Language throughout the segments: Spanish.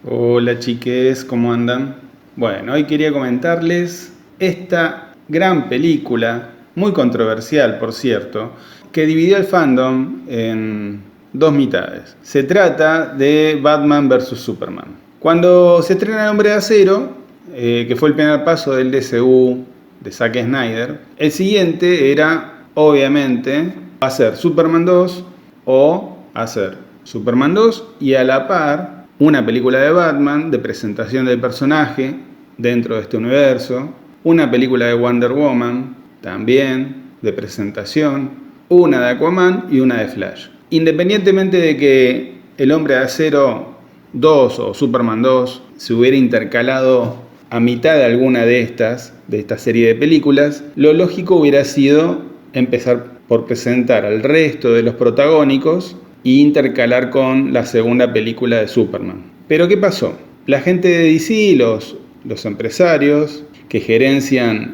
Hola chiques, ¿cómo andan? Bueno, hoy quería comentarles esta gran película, muy controversial por cierto, que dividió el fandom en dos mitades. Se trata de Batman vs Superman. Cuando se estrena El Hombre de Acero, que fue el primer paso del DCU de Zack Snyder, el siguiente era, obviamente, hacer Superman 2 o hacer Superman 2 y a la par una película de Batman de presentación del personaje dentro de este universo, una película de Wonder Woman también de presentación, una de Aquaman y una de Flash. Independientemente de que El Hombre de Acero 2 o Superman 2 se hubiera intercalado a mitad de alguna de esta serie de películas, lo lógico hubiera sido empezar por presentar al resto de los protagónicos e intercalar con la segunda película de Superman. Pero ¿qué pasó? La gente de DC, los empresarios que gerencian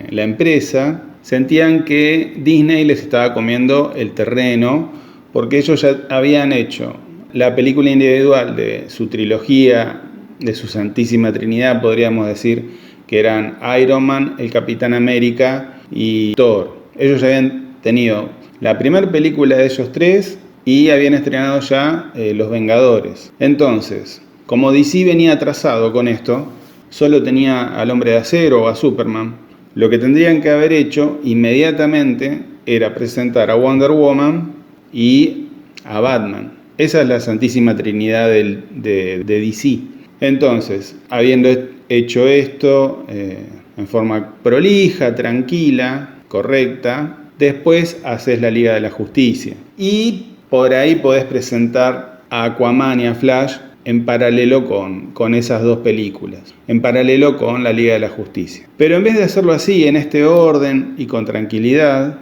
la empresa, sentían que Disney les estaba comiendo el terreno porque ellos ya habían hecho la película individual de su trilogía, de su Santísima Trinidad, podríamos decir, que eran Iron Man, el Capitán América y Thor. Ellos ya habían tenido la primera película de ellos tres y habían estrenado ya Los Vengadores. Entonces, como DC venía atrasado con esto, solo tenía al Hombre de Acero o a Superman, lo que tendrían que haber hecho inmediatamente era presentar a Wonder Woman y a Batman. Esa es la Santísima Trinidad de DC. Entonces, habiendo hecho esto en forma prolija, tranquila, correcta, después haces la Liga de la Justicia. Y por ahí podés presentar a Aquaman y a Flash en paralelo con esas dos películas, en paralelo con la Liga de la Justicia. Pero en vez de hacerlo así, en este orden y con tranquilidad,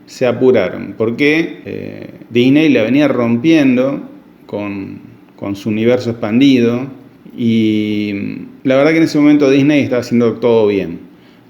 se apuraron, porque Disney la venía rompiendo con su universo expandido y la verdad que en ese momento Disney estaba haciendo todo bien.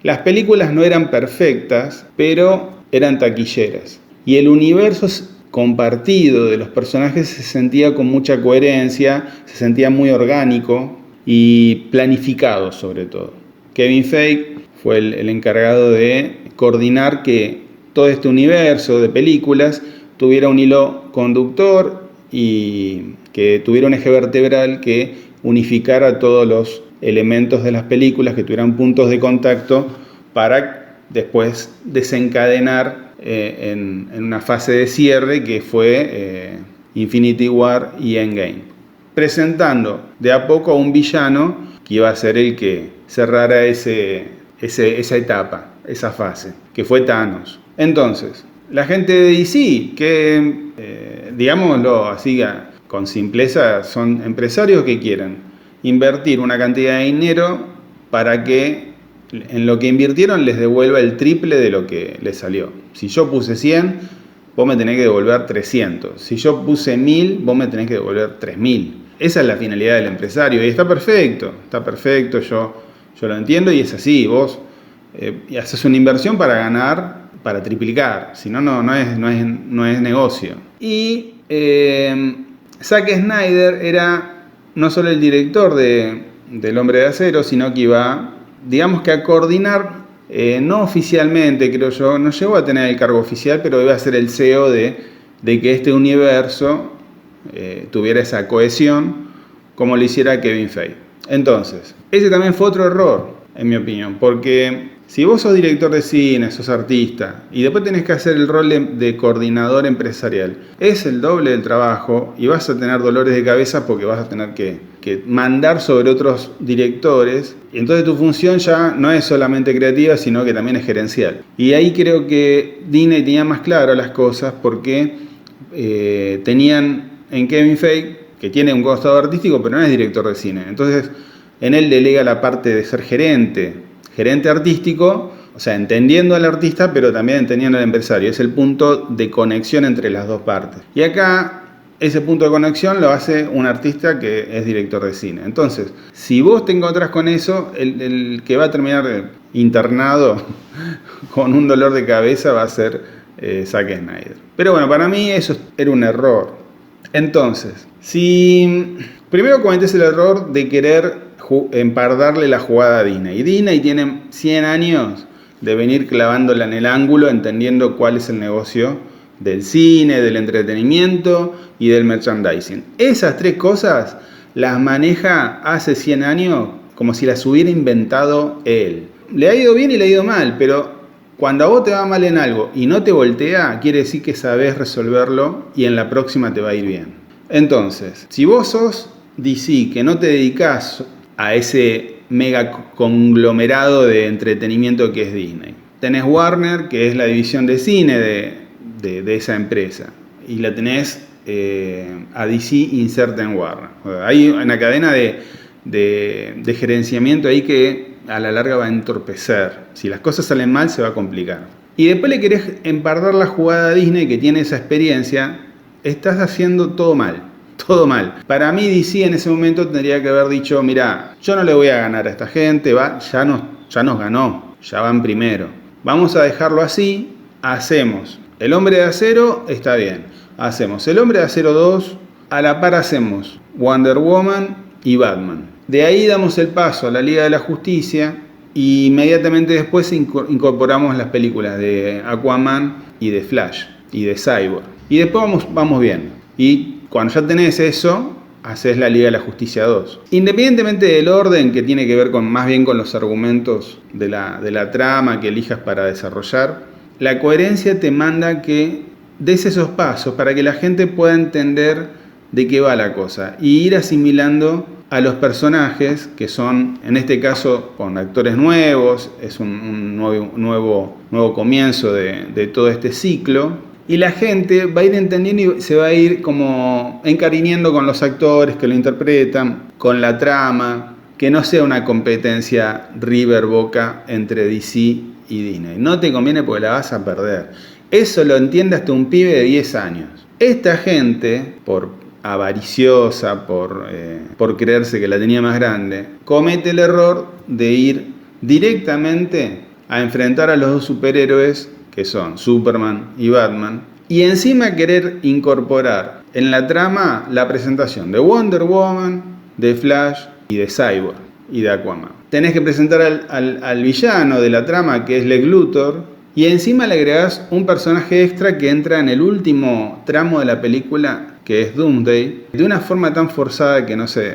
Las películas no eran perfectas, pero eran taquilleras. Y el universo compartido de los personajes se sentía con mucha coherencia, se sentía muy orgánico y planificado sobre todo. Kevin Feige fue el encargado de coordinar que todo este universo de películas tuviera un hilo conductor y que tuviera un eje vertebral que unificara todos los elementos de las películas, que tuvieran puntos de contacto para después desencadenar en una fase de cierre que fue Infinity War y Endgame, presentando de a poco a un villano que iba a ser el que cerrara esa etapa, esa fase, que fue Thanos. Entonces, la gente de DC, que digámoslo así con simpleza, son empresarios que quieren invertir una cantidad de dinero para que en lo que invirtieron les devuelva el triple de lo que les salió. Si yo puse 100, vos me tenés que devolver 300. Si yo puse 1000, vos me tenés que devolver 3000. Esa es la finalidad del empresario y está perfecto, yo lo entiendo y es así. Vos haces una inversión para ganar, para triplicar, si no, no es negocio. Y Zack Snyder era no solo el director del Hombre de Acero, sino que iba, digamos que a coordinar, no oficialmente creo yo, no llegó a tener el cargo oficial, pero iba a ser el CEO de que este universo tuviera esa cohesión como lo hiciera Kevin Feige. Entonces, ese también fue otro error, en mi opinión, porque si vos sos director de cine, sos artista, y después tenés que hacer el rol de coordinador empresarial, es el doble del trabajo y vas a tener dolores de cabeza porque vas a tener que mandar sobre otros directores, y entonces tu función ya no es solamente creativa, sino que también es gerencial. Y ahí creo que Disney tenía más claro las cosas porque tenían en Kevin Feige, que tiene un costado artístico, pero no es director de cine. Entonces, en él delega la parte de ser gerente artístico, o sea, entendiendo al artista, pero también entendiendo al empresario. Es el punto de conexión entre las dos partes. Y acá, ese punto de conexión lo hace un artista que es director de cine. Entonces, si vos te encontrás con eso, el que va a terminar internado con un dolor de cabeza va a ser Zack Snyder. Pero bueno, para mí eso era un error. Entonces, si Primero cometés el error de querer empardarle la jugada a Disney. Y Disney tiene 100 años de venir clavándola en el ángulo, entendiendo cuál es el negocio del cine, del entretenimiento y del merchandising. Esas tres cosas las maneja hace 100 años como si las hubiera inventado él. Le ha ido bien y le ha ido mal, pero cuando a vos te va mal en algo y no te voltea, quiere decir que sabés resolverlo y en la próxima te va a ir bien. Entonces, si vos sos DC, que no te dedicás a ese mega conglomerado de entretenimiento que es Disney, tenés Warner, que es la división de cine de esa empresa, y la tenés a DC inserta en Warner. Hay una cadena de gerenciamiento ahí que a la larga va a entorpecer. Si las cosas salen mal, se va a complicar. Y después le querés empardar la jugada a Disney, que tiene esa experiencia. Estás haciendo todo mal. Todo mal. Para mí DC en ese momento tendría que haber dicho, mirá, yo no le voy a ganar a esta gente, ya nos ganó, ya van primero. Vamos a dejarlo así, hacemos El Hombre de Acero, está bien. Hacemos El Hombre de Acero 2, a la par hacemos Wonder Woman y Batman. De ahí damos el paso a la Liga de la Justicia y inmediatamente después incorporamos las películas de Aquaman y de Flash y de Cyborg. Y después vamos bien. Y cuando ya tenés eso, haces la Liga de la Justicia 2. Independientemente del orden, que tiene que ver más bien con los argumentos de la trama que elijas para desarrollar, la coherencia te manda que des esos pasos para que la gente pueda entender de qué va la cosa y ir asimilando a los personajes, que son, en este caso, con actores nuevos, es un nuevo comienzo de todo este ciclo. Y la gente va a ir entendiendo y se va a ir como encariñando con los actores que lo interpretan, con la trama, que no sea una competencia River-Boca entre DC y Disney. No te conviene porque la vas a perder. Eso lo entiende hasta un pibe de 10 años. Esta gente, por avariciosa, por creerse que la tenía más grande, comete el error de ir directamente a enfrentar a los dos superhéroes que son Superman y Batman, y encima querer incorporar en la trama la presentación de Wonder Woman, de Flash y de Cyborg y de Aquaman. Tenés que presentar al villano de la trama, que es Lex Luthor, y encima le agregás un personaje extra que entra en el último tramo de la película, que es Doomsday, de una forma tan forzada que no se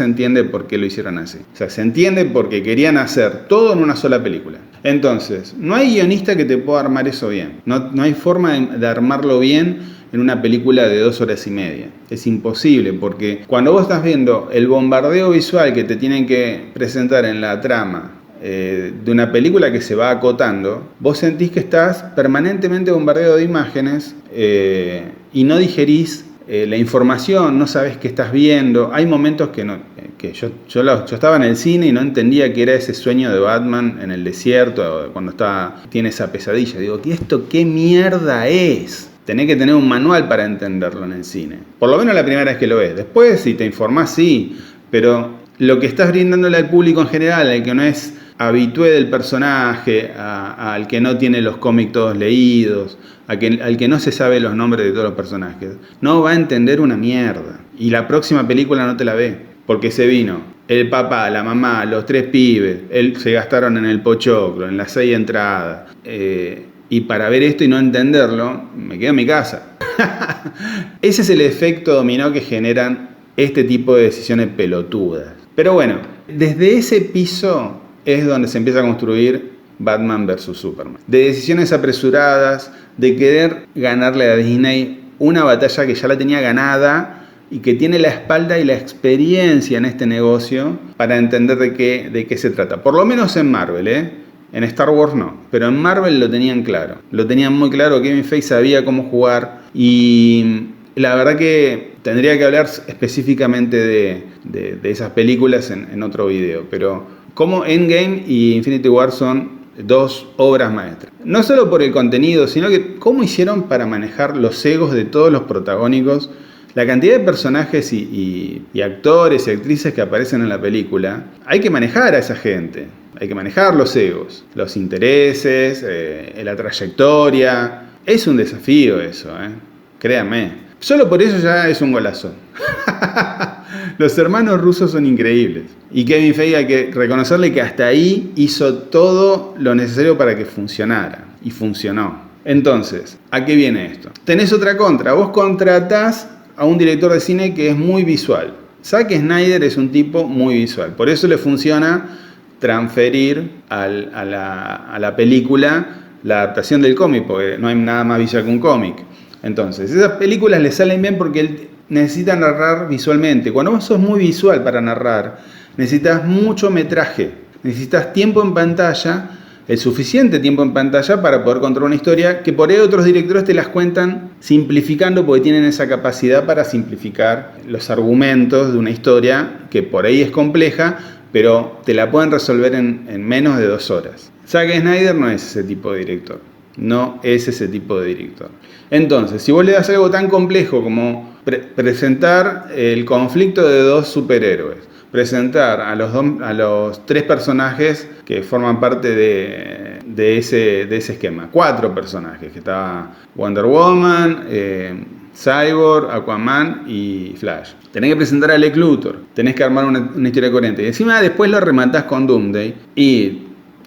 entiende por qué lo hicieron así. O sea, se entiende porque querían hacer todo en una sola película. Entonces, no hay guionista que te pueda armar eso bien. No hay forma de armarlo bien en una película de 2 horas y media. Es imposible, porque cuando vos estás viendo el bombardeo visual que te tienen que presentar en la trama de una película que se va acotando, vos sentís que estás permanentemente bombardeado de imágenes y no digerís la información, no sabes qué estás viendo. Hay momentos que yo estaba en el cine y no entendía qué era ese sueño de Batman en el desierto, cuando tiene esa pesadilla. Digo, ¿esto qué mierda es? Tenés que tener un manual para entenderlo en el cine. Por lo menos la primera vez que lo ves. Después, si te informás, sí. Pero lo que estás brindándole al público en general, al que no es habitué del personaje, al que no tiene los cómics todos leídos, al que no se sabe los nombres de todos los personajes, no va a entender una mierda. Y la próxima película no te la ve, porque se vino el papá, la mamá, los 3 pibes, se gastaron en el pochoclo, en las 6 entradas. Y para ver esto y no entenderlo, me quedo en mi casa. Ese es el efecto dominó que generan este tipo de decisiones pelotudas. Pero bueno, desde ese piso es donde se empieza a construir Batman vs. Superman. De decisiones apresuradas, de querer ganarle a Disney una batalla que ya la tenía ganada y que tiene la espalda y la experiencia en este negocio para entender de qué se trata. Por lo menos en Marvel, En Star Wars no, pero en Marvel lo tenían claro. Lo tenían muy claro, Kevin Feige sabía cómo jugar y la verdad que tendría que hablar específicamente de esas películas en otro video, pero como Endgame y Infinity War son 2 obras maestras. No solo por el contenido, sino que cómo hicieron para manejar los egos de todos los protagónicos, la cantidad de personajes y actores y actrices que aparecen en la película. Hay que manejar a esa gente, hay que manejar los egos, los intereses, la trayectoria. Es un desafío eso, créanme. Solo por eso ya es un golazo. Los hermanos rusos son increíbles. Y Kevin Feige, hay que reconocerle que hasta ahí hizo todo lo necesario para que funcionara. Y funcionó. Entonces, ¿a qué viene esto? Tenés otra contra. Vos contratás a un director de cine que es muy visual. Zack Snyder es un tipo muy visual. Por eso le funciona transferir a la película la adaptación del cómic, porque no hay nada más visual que un cómic. Entonces, esas películas le salen bien porque él necesita narrar visualmente. Cuando vos sos muy visual para narrar, necesitas mucho metraje, necesitas tiempo en pantalla, el suficiente tiempo en pantalla para poder contar una historia que por ahí otros directores te las cuentan simplificando, porque tienen esa capacidad para simplificar los argumentos de una historia que por ahí es compleja, pero te la pueden resolver en menos de 2 horas. Zack Snyder no es ese tipo de director. No es ese tipo de director. Entonces, si vos le das algo tan complejo como presentar el conflicto de 2 superhéroes, presentar a los 3 personajes que forman parte de ese esquema, 4 personajes, que estaba Wonder Woman, Cyborg, Aquaman y Flash. Tenés que presentar a Lex Luthor, tenés que armar una historia coherente. Y encima después lo rematás con Doomsday y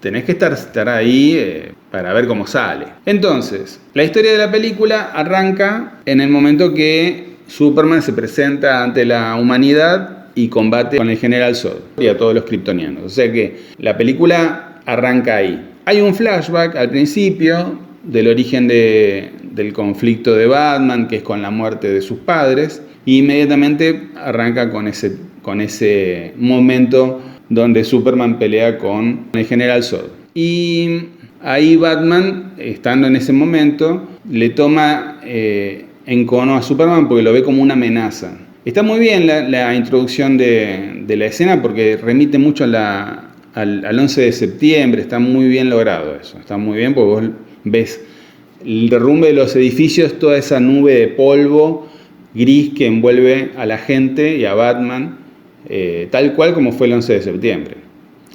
tenés que estar ahí para ver cómo sale. Entonces, la historia de la película arranca en el momento que Superman se presenta ante la humanidad y combate con el General Zod y a todos los kryptonianos. O sea que la película arranca ahí. Hay un flashback al principio del origen del conflicto de Batman, que es con la muerte de sus padres, y inmediatamente arranca con ese momento donde Superman pelea con el General Zod. Y ahí Batman, estando en ese momento, le toma en cono a Superman porque lo ve como una amenaza. Está muy bien la introducción de la escena porque remite mucho al 11 de septiembre, está muy bien logrado eso, está muy bien porque vos ves el derrumbe de los edificios, toda esa nube de polvo gris que envuelve a la gente y a Batman, tal cual como fue el 11 de septiembre.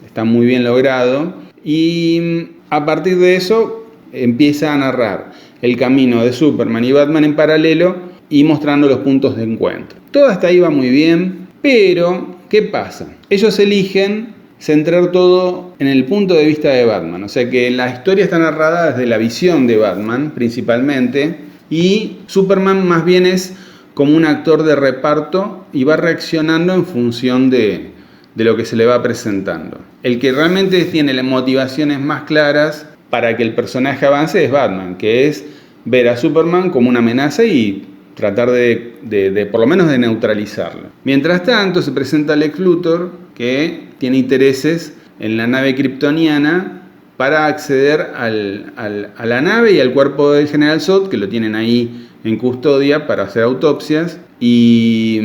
Está muy bien logrado y a partir de eso empieza a narrar el camino de Superman y Batman en paralelo y mostrando los puntos de encuentro. Todo hasta ahí va muy bien, pero ¿qué pasa? Ellos eligen centrar todo en el punto de vista de Batman, o sea que la historia está narrada desde la visión de Batman principalmente y Superman más bien es como un actor de reparto y va reaccionando en función de lo que se le va presentando. El que realmente tiene las motivaciones más claras para que el personaje avance es Batman, que es ver a Superman como una amenaza y tratar de por lo menos de neutralizarlo. Mientras tanto se presenta Lex Luthor, que tiene intereses en la nave kryptoniana para acceder a la nave y al cuerpo del General Zod, que lo tienen ahí en custodia para hacer autopsias, y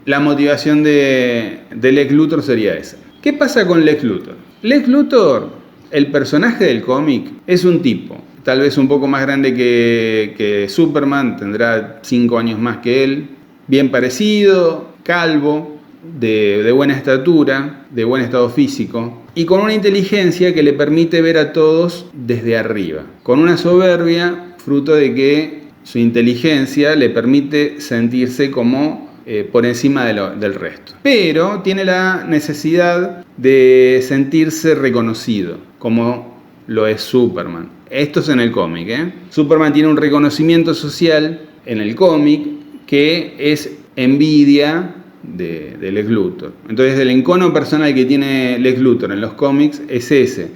la motivación de Lex Luthor sería esa. ¿Qué pasa con Lex Luthor? Lex Luthor, el personaje del cómic, es un tipo tal vez un poco más grande que Superman, tendrá 5 años más que él, bien parecido, calvo, de buena estatura, de buen estado físico, y con una inteligencia que le permite ver a todos desde arriba, con una soberbia fruto de que su inteligencia le permite sentirse como por encima del resto. Pero tiene la necesidad de sentirse reconocido, como lo es Superman. Esto es en el cómic, Superman tiene un reconocimiento social en el cómic que es envidia de Lex Luthor. Entonces el encono personal que tiene Lex Luthor en los cómics es ese,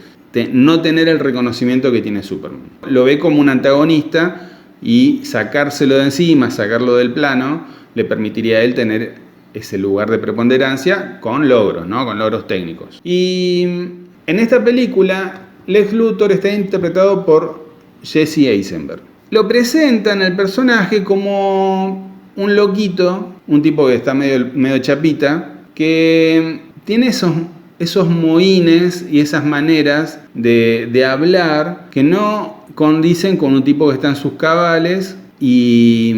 no tener el reconocimiento que tiene Superman. Lo ve como un antagonista y sacárselo de encima, sacarlo del plano, le permitiría a él tener ese lugar de preponderancia con logros, ¿no? Con logros técnicos. Y en esta película Lex Luthor está interpretado por Jesse Eisenberg. Lo presentan al personaje como un loquito, un tipo que está medio chapita, que tiene esos mohines y esas maneras de hablar que no condicen con un tipo que está en sus cabales y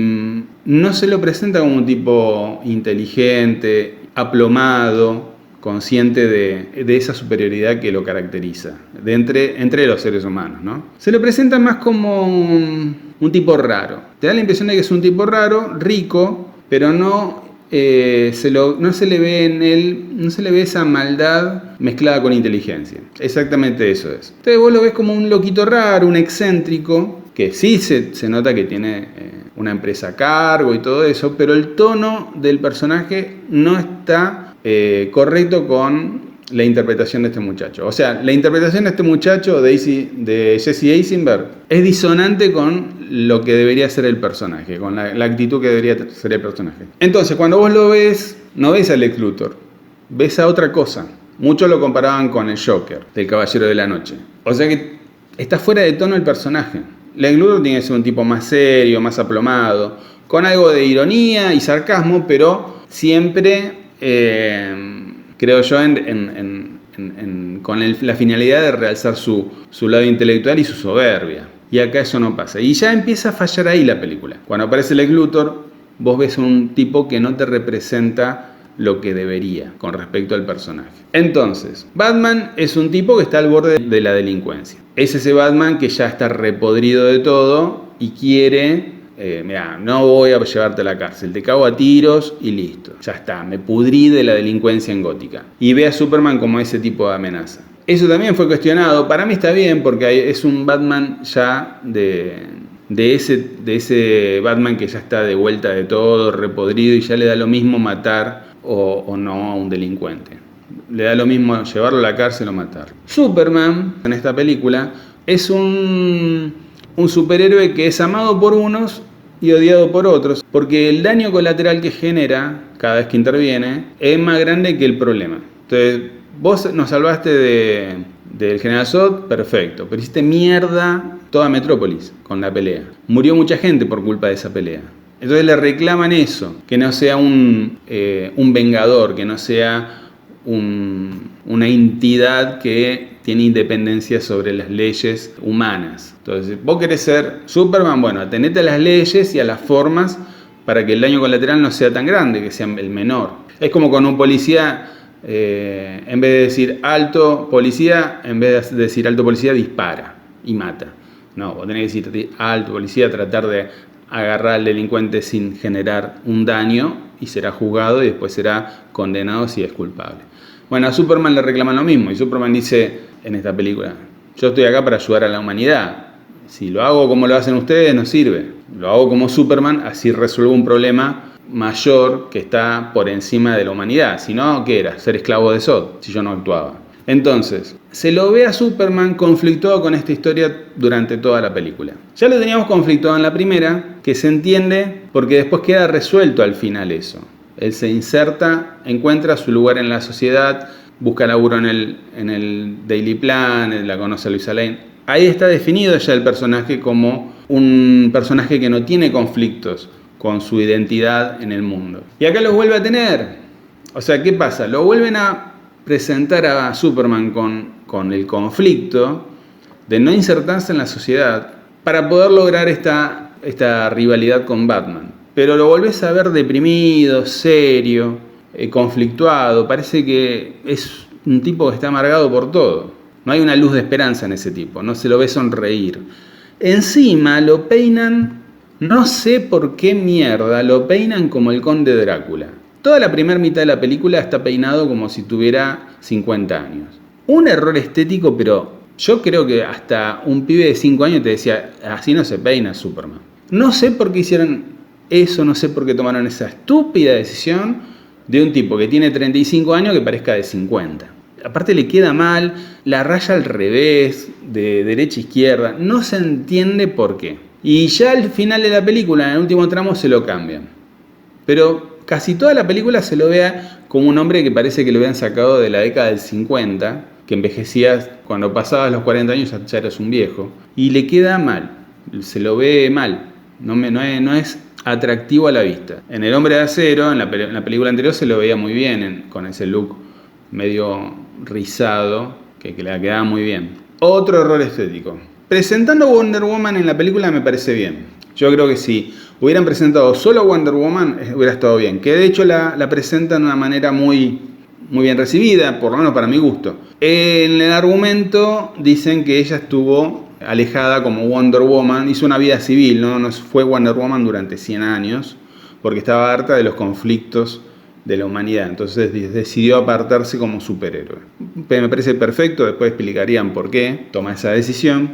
no se lo presenta como un tipo inteligente, aplomado, consciente de esa superioridad que lo caracteriza, entre los seres humanos, ¿no? Se lo presenta más como un tipo raro. Te da la impresión de que es un tipo raro, rico, pero no se le ve en él, no se le ve esa maldad mezclada con inteligencia. Exactamente eso es. Entonces vos lo ves como un loquito raro, un excéntrico, que sí se nota que tiene una empresa a cargo y todo eso, pero el tono del personaje no está correcto con la interpretación de este muchacho. O sea, la interpretación de este muchacho de Jesse Eisenberg es disonante con lo que debería ser el personaje, con la actitud que debería ser el personaje. Entonces, cuando vos lo ves, no ves a Lex Luthor, ves a otra cosa. Muchos lo comparaban con el Joker, del Caballero de la Noche. O sea que está fuera de tono el personaje. Lex Luthor tiene que ser un tipo más serio, más aplomado, con algo de ironía y sarcasmo, pero siempre... creo yo, con la finalidad de realzar su lado intelectual y su soberbia. Y acá eso no pasa. Y ya empieza a fallar ahí la película. Cuando aparece Lex Luthor, vos ves un tipo que no te representa lo que debería con respecto al personaje. Entonces, Batman es un tipo que está al borde de la delincuencia. Es ese Batman que ya está repodrido de todo y quiere... mira, no voy a llevarte a la cárcel, te cago a tiros y listo. Ya está, me pudrí de la delincuencia en Gótica. Y ve a Superman como ese tipo de amenaza. Eso también fue cuestionado. Para mí está bien porque es un Batman ya de ese Batman que ya está de vuelta de todo, repodrido y ya le da lo mismo matar o no a un delincuente. Le da lo mismo llevarlo a la cárcel o matar. Superman, en esta película, es un superhéroe que es amado por unos y odiado por otros, porque el daño colateral que genera cada vez que interviene es más grande que el problema. Entonces, vos nos salvaste del General Zod, perfecto, pero hiciste mierda toda Metrópolis con la pelea. Murió mucha gente por culpa de esa pelea. Entonces le reclaman eso, que no sea un vengador, que no sea una entidad que tiene independencia sobre las leyes humanas. Entonces, vos querés ser Superman, bueno, atenete a las leyes y a las formas para que el daño colateral no sea tan grande, que sea el menor. Es como con un policía, en vez de decir alto policía, en vez de decir alto policía, dispara y mata. No, vos tenés que decir alto policía, tratar de agarrar al delincuente sin generar un daño y será juzgado y después será condenado si es culpable. Bueno, a Superman le reclaman lo mismo y Superman dice en esta película, yo estoy acá para ayudar a la humanidad. Si lo hago como lo hacen ustedes, no sirve. Lo hago como Superman, así resuelvo un problema mayor que está por encima de la humanidad. Si no, ¿qué era? Ser esclavo de Zod, si yo no actuaba. Entonces, se lo ve a Superman conflictuado con esta historia durante toda la película. Ya lo teníamos conflictuado en la primera, que se entiende porque después queda resuelto al final eso. Él se inserta, encuentra su lugar en la sociedad, busca laburo en el Daily Plan, la conoce a Luisa Lane. Ahí está definido ya el personaje como un personaje que no tiene conflictos con su identidad en el mundo. Y acá lo vuelve a tener. O sea, ¿qué pasa? Lo vuelven a presentar a Superman con el conflicto de no insertarse en la sociedad para poder lograr esta rivalidad con Batman. Pero lo volvés a ver deprimido, serio, conflictuado. Parece que es un tipo que está amargado por todo. No hay una luz de esperanza en ese tipo, no se lo ve sonreír. Encima lo peinan, no sé por qué mierda, lo peinan como el Conde Drácula. Toda la primera mitad de la película está peinado como si tuviera 50 años. Un error estético, pero yo creo que hasta un pibe de 5 años te decía, así no se peina Superman. No sé por qué hicieron eso, no sé por qué tomaron esa estúpida decisión de un tipo que tiene 35 años que parezca de 50. Aparte le queda mal, la raya al revés, de derecha a izquierda, no se entiende por qué. Y ya al final de la película, en el último tramo, se lo cambian. Pero casi toda la película se lo vea como un hombre que parece que lo habían sacado de la década del 50, que envejecía cuando pasabas los 40 años ya eras un viejo. Y le queda mal, se lo ve mal, no es atractivo a la vista. En El Hombre de Acero, en la película anterior, se lo veía muy bien, con ese look medio rizado, que le quedaba muy bien. Otro error estético. Presentando a Wonder Woman en la película me parece bien. Yo creo que si hubieran presentado solo a Wonder Woman, hubiera estado bien. Que de hecho la presentan de una manera muy muy bien recibida, por lo menos para mi gusto. En el argumento dicen que ella estuvo alejada como Wonder Woman, hizo una vida civil, no fue Wonder Woman durante 100 años, porque estaba harta de los conflictos de la humanidad, entonces decidió apartarse como superhéroe. Me parece perfecto, después explicarían por qué toma esa decisión,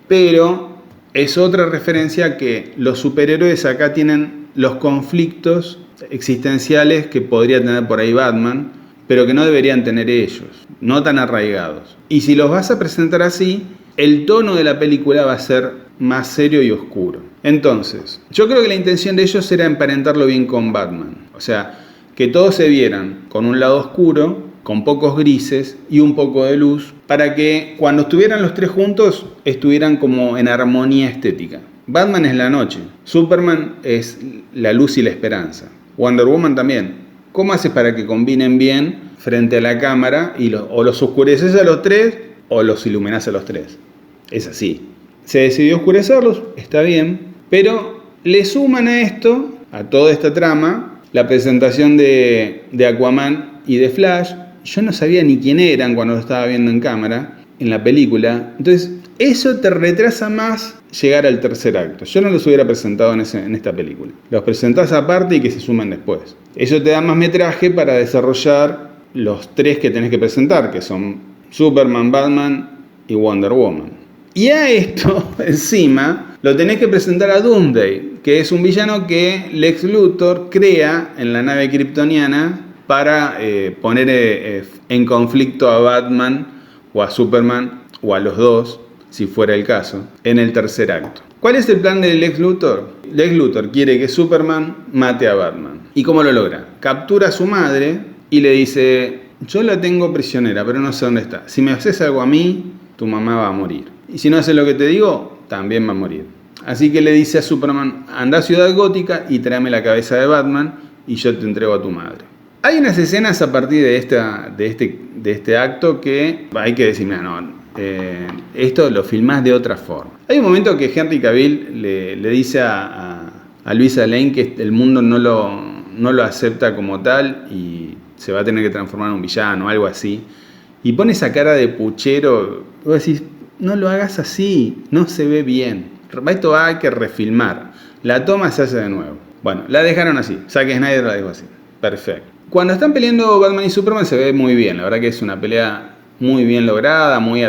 pero es otra referencia que los superhéroes acá tienen los conflictos existenciales que podría tener por ahí Batman, pero que no deberían tener ellos, no tan arraigados. Y si los vas a presentar así, el tono de la película va a ser más serio y oscuro. Entonces, yo creo que la intención de ellos era emparentarlo bien con Batman. O sea, que todos se vieran con un lado oscuro, con pocos grises y un poco de luz, para que cuando estuvieran los tres juntos, estuvieran como en armonía estética. Batman es la noche, Superman es la luz y la esperanza, Wonder Woman también. ¿Cómo haces para que combinen bien frente a la cámara y o los oscureces a los tres o los iluminás a los tres? Es así. Se decidió oscurecerlos, está bien, pero le suman a esto, a toda esta trama, la presentación de Aquaman y de Flash. Yo no sabía ni quién eran cuando lo estaba viendo en cámara, en la película. Entonces, eso te retrasa más llegar al tercer acto. Yo no los hubiera presentado en esta película. Los presentás aparte y que se sumen después. Eso te da más metraje para desarrollar los tres que tenés que presentar, que son Superman, Batman y Wonder Woman. Y a esto, encima, lo tenés que presentar a Doomsday, que es un villano que Lex Luthor crea en la nave kryptoniana para poner en conflicto a Batman o a Superman o a los dos, si fuera el caso, en el tercer acto. ¿Cuál es el plan de Lex Luthor? Lex Luthor quiere que Superman mate a Batman. ¿Y cómo lo logra? Captura a su madre y le dice: yo la tengo prisionera, pero no sé dónde está. Si me haces algo a mí, tu mamá va a morir. Y si no haces lo que te digo, también va a morir. Así que le dice a Superman: anda a Ciudad Gótica y tráeme la cabeza de Batman y yo te entrego a tu madre. Hay unas escenas a partir de este acto que hay que decir: esto lo filmás de otra forma. Hay un momento que Henry Cavill le dice a Luisa Lane que el mundo no lo acepta como tal y se va a tener que transformar en un villano o algo así. Y pone esa cara de puchero. Vos decís: no lo hagas así, no se ve bien. Esto hay que refilmar. La toma se hace de nuevo. Bueno, la dejaron así. Zack Snyder la dejó así. Perfecto. Cuando están peleando Batman y Superman se ve muy bien. La verdad que es una pelea muy bien lograda, muy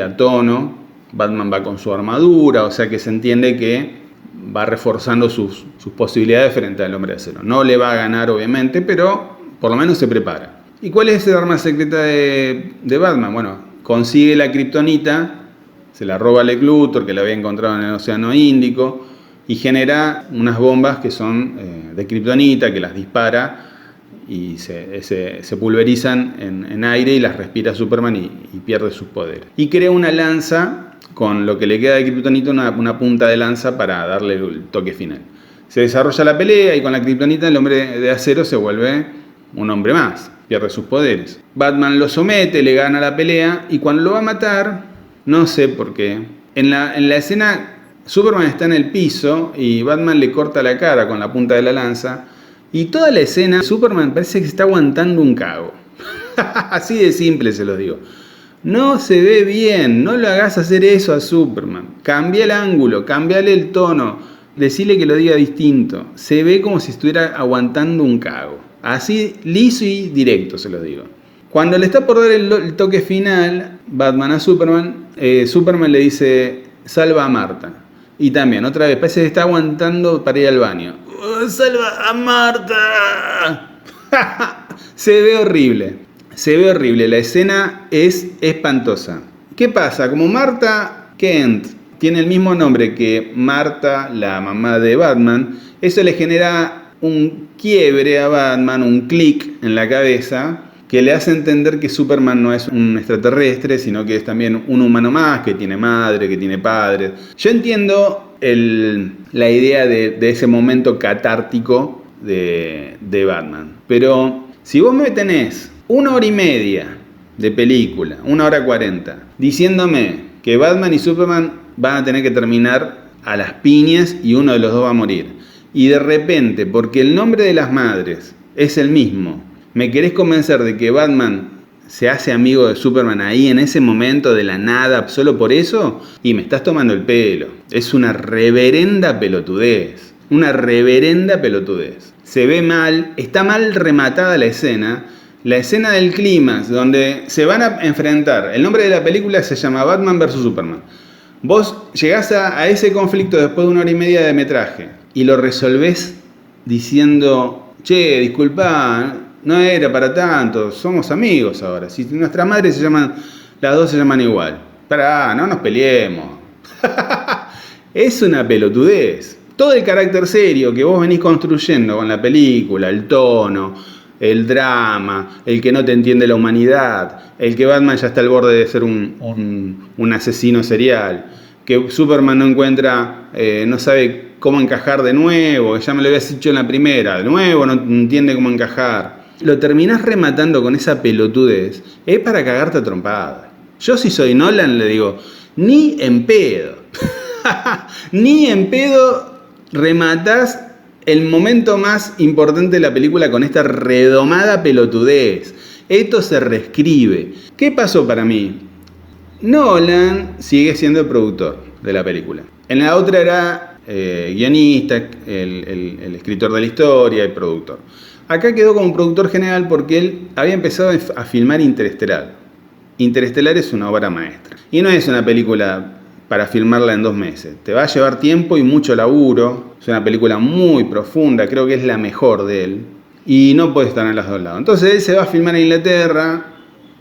a tono. Batman va con su armadura, o sea que se entiende que va reforzando sus posibilidades frente al Hombre de Acero. No le va a ganar, obviamente, pero por lo menos se prepara. ¿Y cuál es el arma secreta de Batman? Bueno, consigue la kriptonita, se la roba a Lex Luthor, que la había encontrado en el Océano Índico, y genera unas bombas que son de kriptonita, que las dispara y se pulverizan en aire y las respira Superman y pierde sus poderes. Y crea una lanza con lo que le queda de kriptonita, una punta de lanza para darle el toque final. Se desarrolla la pelea y con la kriptonita el Hombre de Acero se vuelve un hombre más, pierde sus poderes. Batman lo somete, le gana la pelea y cuando lo va a matar, no sé por qué, en la escena Superman está en el piso y Batman le corta la cara con la punta de la lanza. Y toda la escena, Superman parece que se está aguantando un cago. Así de simple se lo digo. No se ve bien, no lo hagas hacer eso a Superman. Cambia el ángulo, cambiale el tono, decile que lo diga distinto. Se ve como si estuviera aguantando un cago. Así liso y directo se lo digo. Cuando le está por dar el toque final, Batman a Superman, Superman le dice: salva a Marta. Y también, otra vez, parece que está aguantando para ir al baño. ¡Salva a Marta! Se ve horrible, la escena es espantosa. ¿Qué pasa? Como Marta Kent tiene el mismo nombre que Marta, la mamá de Batman, eso le genera un quiebre a Batman, un clic en la cabeza, que le hace entender que Superman no es un extraterrestre, sino que es también un humano más, que tiene madre, que tiene padres. Yo entiendo la idea de ese momento catártico de Batman. Pero si vos me tenés 1 hora y media de película, 1 hora 40, diciéndome que Batman y Superman van a tener que terminar a las piñas y uno de los dos va a morir, y de repente, porque el nombre de las madres es el mismo, ¿Me querés convencer de que Batman se hace amigo de Superman ahí en ese momento de la nada solo por eso? Y me estás tomando el pelo. Es una reverenda pelotudez. Una reverenda pelotudez. Se ve mal, está mal rematada la escena. La escena del clímax, donde se van a enfrentar. El nombre de la película se llama Batman vs Superman. Vos llegás a ese conflicto después de 1 hora y media de metraje y lo resolvés diciendo: che, disculpá, no era para tanto, somos amigos ahora. Si nuestras madres se llaman, las dos se llaman igual. Pará, no nos peleemos. Es una pelotudez. Todo el carácter serio que vos venís construyendo con la película, el tono, el drama, el que no te entiende la humanidad, el que Batman ya está al borde de ser un asesino serial, que Superman no encuentra, no sabe cómo encajar de nuevo, que ya me lo habías dicho en la primera, de nuevo no entiende cómo encajar. Lo terminás rematando con esa pelotudez, es para cagarte a trompada. Yo si soy Nolan le digo, ni en pedo, ni en pedo rematás el momento más importante de la película con esta redomada pelotudez. Esto se reescribe. ¿Qué pasó para mí? Nolan sigue siendo el productor de la película. En la otra era guionista, el escritor de la historia y productor. Acá quedó como productor general porque él había empezado a filmar Interestelar. Interestelar es una obra maestra. Y no es una película para filmarla en 2 meses. Te va a llevar tiempo y mucho laburo. Es una película muy profunda, creo que es la mejor de él. Y no puede estar en los dos lados. Entonces él se va a filmar en Inglaterra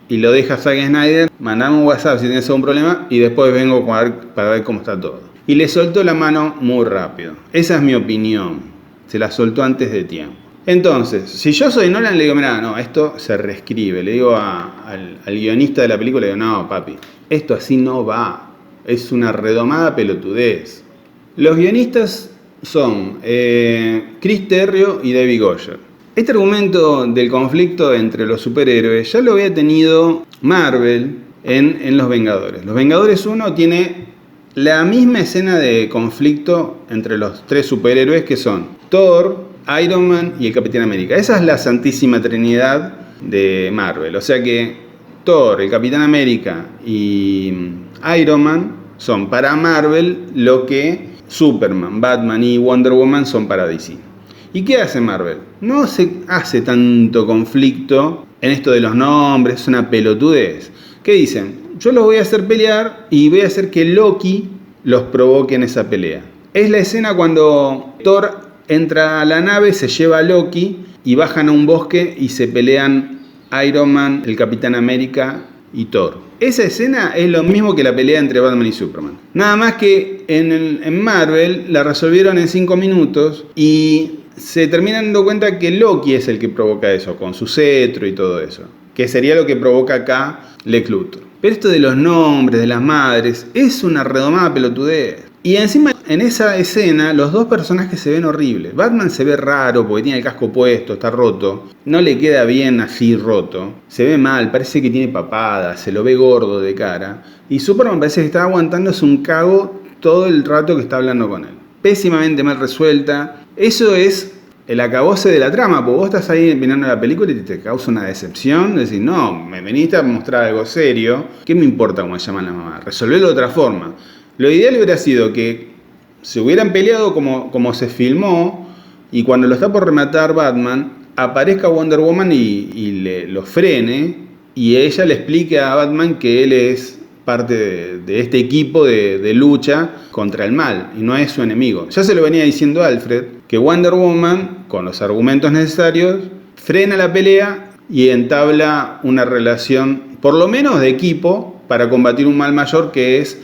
y lo deja a Zack Snyder. Mandame un WhatsApp si tienes algún problema y después vengo para ver cómo está todo. Y le soltó la mano muy rápido. Esa es mi opinión. Se la soltó antes de tiempo. Entonces, si yo soy Nolan, le digo, mirá, no, esto se reescribe. Le digo al guionista de la película, le digo, no, papi, esto así no va. Es una redomada pelotudez. Los guionistas son Chris Terrio y David Goyer. Este argumento del conflicto entre los superhéroes ya lo había tenido Marvel en Los Vengadores. Los Vengadores 1 tiene la misma escena de conflicto entre los 3 superhéroes que son Thor, Iron Man y el Capitán América. Esa es la santísima trinidad de Marvel. O sea que Thor, el Capitán América y Iron Man son para Marvel lo que Superman, Batman y Wonder Woman son para DC. ¿Y qué hace Marvel? No se hace tanto conflicto en esto de los nombres, es una pelotudez. ¿Qué dicen? Yo los voy a hacer pelear y voy a hacer que Loki los provoque en esa pelea. Es la escena cuando Thor entra a la nave, se lleva a Loki y bajan a un bosque y se pelean Iron Man, el Capitán América y Thor. Esa escena es lo mismo que la pelea entre Batman y Superman. Nada más que en Marvel la resolvieron en 5 minutos y se terminan dando cuenta que Loki es el que provoca eso, con su cetro y todo eso. Que sería lo que provoca acá Lex Luthor. Pero esto de los nombres, de las madres, es una redomada pelotudez. Y encima en esa escena los 2 personajes se ven horribles. Batman se ve raro porque tiene el casco puesto, está roto. No le queda bien así roto. Se ve mal, parece que tiene papada, se lo ve gordo de cara. Y Superman parece que está aguantándose un cago todo el rato que está hablando con él. Pésimamente mal resuelta. Eso es el acabose de la trama, porque vos estás ahí mirando la película y te causa una decepción. Decís, no, me veniste a mostrar algo serio. ¿Qué me importa cómo llaman la mamá? Resolverlo de otra forma. Lo ideal hubiera sido que se hubieran peleado como se filmó y cuando lo está por rematar Batman, aparezca Wonder Woman y lo frene y ella le explique a Batman que él es parte de este equipo de lucha contra el mal y no es su enemigo. Ya se lo venía diciendo Alfred, que Wonder Woman, con los argumentos necesarios, frena la pelea y entabla una relación, por lo menos de equipo, para combatir un mal mayor que es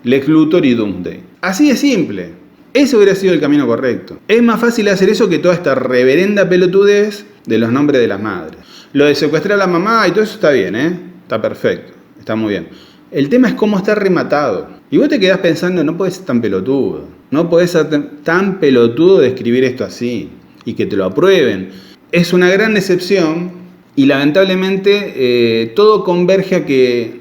Lex Luthor y Doomsday. Así de simple. Ese hubiera sido el camino correcto. Es más fácil hacer eso que toda esta reverenda pelotudez de los nombres de las madres. Lo de secuestrar a la mamá y todo eso está bien, está perfecto, está muy bien. El tema es cómo está rematado. Y vos te quedás pensando, no podés ser tan pelotudo. No podés ser tan pelotudo de escribir esto así y que te lo aprueben. Es una gran decepción y lamentablemente todo converge a que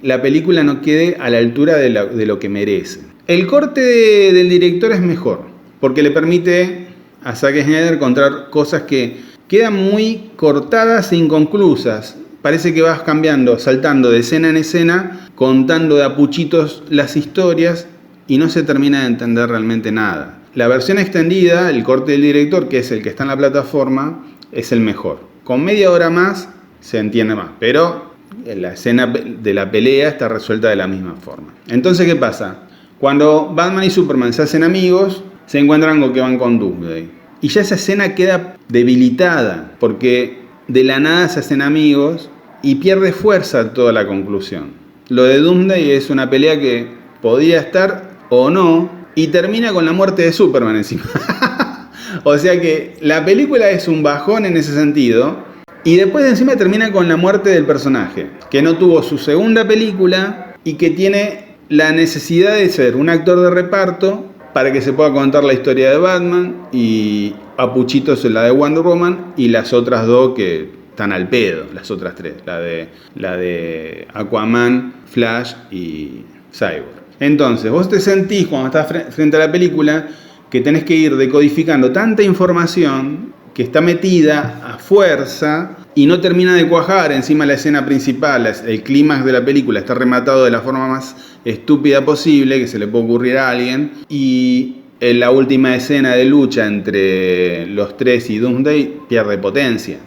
la película no quede a la altura de lo que merece. El corte del director es mejor porque le permite a Zack Snyder encontrar cosas que quedan muy cortadas e inconclusas. Parece que vas cambiando, saltando de escena en escena, contando de a puchitos las historias y no se termina de entender realmente nada. La versión extendida, el corte del director, que es el que está en la plataforma, es el mejor. Con media hora más se entiende más, pero la escena de la pelea está resuelta de la misma forma. Entonces, ¿qué pasa? Cuando Batman y Superman se hacen amigos, se encuentran con que van con Doomsday. Y ya esa escena queda debilitada, porque de la nada se hacen amigos y pierde fuerza toda la conclusión. Lo de Doomsday es una pelea que podía estar o no, y termina con la muerte de Superman encima. O sea que la película es un bajón en ese sentido, y después de encima termina con la muerte del personaje, que no tuvo su segunda película y que tiene la necesidad de ser un actor de reparto para que se pueda contar la historia de Batman y a puchitos la de Wonder Woman y las otras dos que están al pedo, las otras tres, la de Aquaman, Flash y Cyborg. Entonces, vos te sentís cuando estás frente a la película que tenés que ir decodificando tanta información que está metida a fuerza y no termina de cuajar. Encima la escena principal, el clímax de la película está rematado de la forma más estúpida posible que se le puede ocurrir a alguien, y en la última escena de lucha entre los tres y Doomsday pierde potencia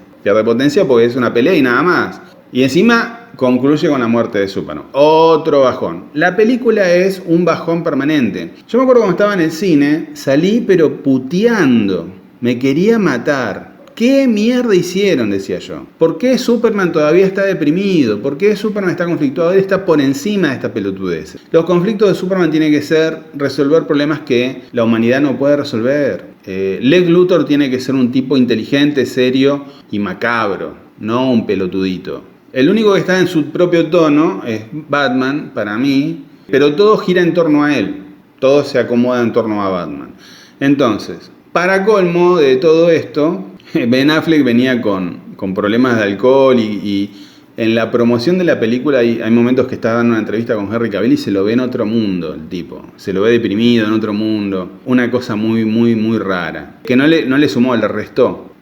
porque es una pelea y nada más, y encima concluye con la muerte de Superman. Otro bajón. La película es un bajón permanente. Yo me acuerdo cuando estaba en el cine, salí pero puteando. Me quería matar. ¿Qué mierda hicieron?, decía yo. ¿Por qué Superman todavía está deprimido? ¿Por qué Superman está conflictuado? Él está por encima de esta pelotudez. Los conflictos de Superman tienen que ser resolver problemas que la humanidad no puede resolver. Lex Luthor tiene que ser un tipo inteligente, serio y macabro, no un pelotudito. El único que está en su propio tono es Batman, para mí, pero todo gira en torno a él. Todo se acomoda en torno a Batman. Entonces, para colmo de todo esto, Ben Affleck venía con problemas de alcohol y en la promoción de la película hay momentos que está dando una entrevista con Henry Cavill y se lo ve en otro mundo el tipo. Se lo ve deprimido en otro mundo. Una cosa muy, muy, muy rara. Que no le sumó, le restó.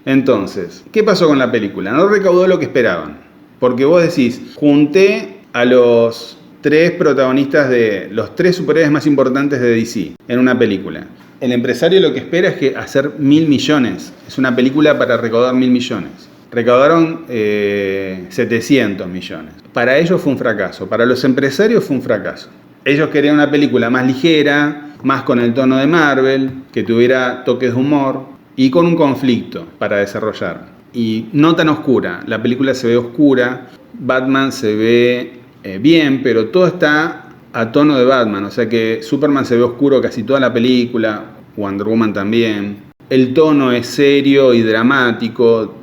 Entonces, ¿qué pasó con la película? No recaudó lo que esperaban. Porque vos decís, junté a los tres protagonistas de los tres superhéroes más importantes de DC en una película. El empresario lo que espera es que hacer 1.000 millones. Es una película para recaudar 1.000 millones. Recaudaron 700 millones. Para ellos fue un fracaso. Para los empresarios fue un fracaso. Ellos querían una película más ligera, más con el tono de Marvel, que tuviera toques de humor y con un conflicto para desarrollar. Y no tan oscura. La película se ve oscura, Batman se ve bien, pero todo está a tono de Batman. O sea que Superman se ve oscuro casi toda la película, Wonder Woman también. El tono es serio y dramático,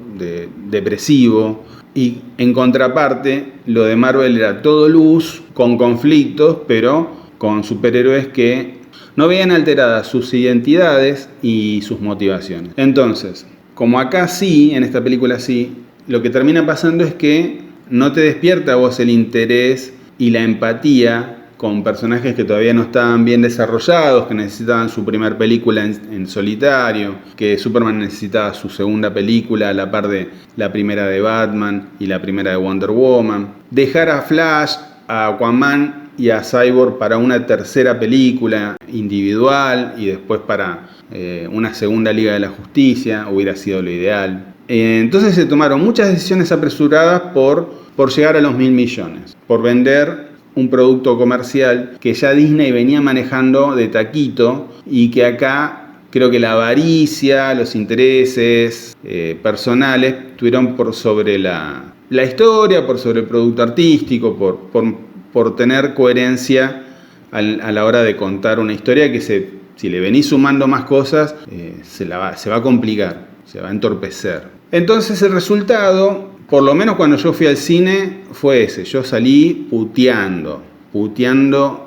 depresivo. Y en contraparte, lo de Marvel era todo luz, con conflictos, pero con superhéroes que no veían alteradas sus identidades y sus motivaciones. Entonces, como acá sí, en esta película sí, lo que termina pasando es que no te despierta a vos el interés y la empatía con personajes que todavía no estaban bien desarrollados, que necesitaban su primer película en solitario, que Superman necesitaba su segunda película a la par de la primera de Batman y la primera de Wonder Woman. Dejar a Flash, a Aquaman y a Cyborg para una tercera película individual y después para una segunda Liga de la Justicia hubiera sido lo ideal. Entonces se tomaron muchas decisiones apresuradas por llegar a los 1.000 millones, por vender un producto comercial que ya Disney venía manejando de taquito y que acá creo que la avaricia, los intereses personales tuvieron por sobre la historia, por sobre el producto artístico, por tener coherencia a la hora de contar una historia que si le venís sumando más cosas se va a complicar, se va a entorpecer. Entonces el resultado, por lo menos cuando yo fui al cine, fue ese. Yo salí puteando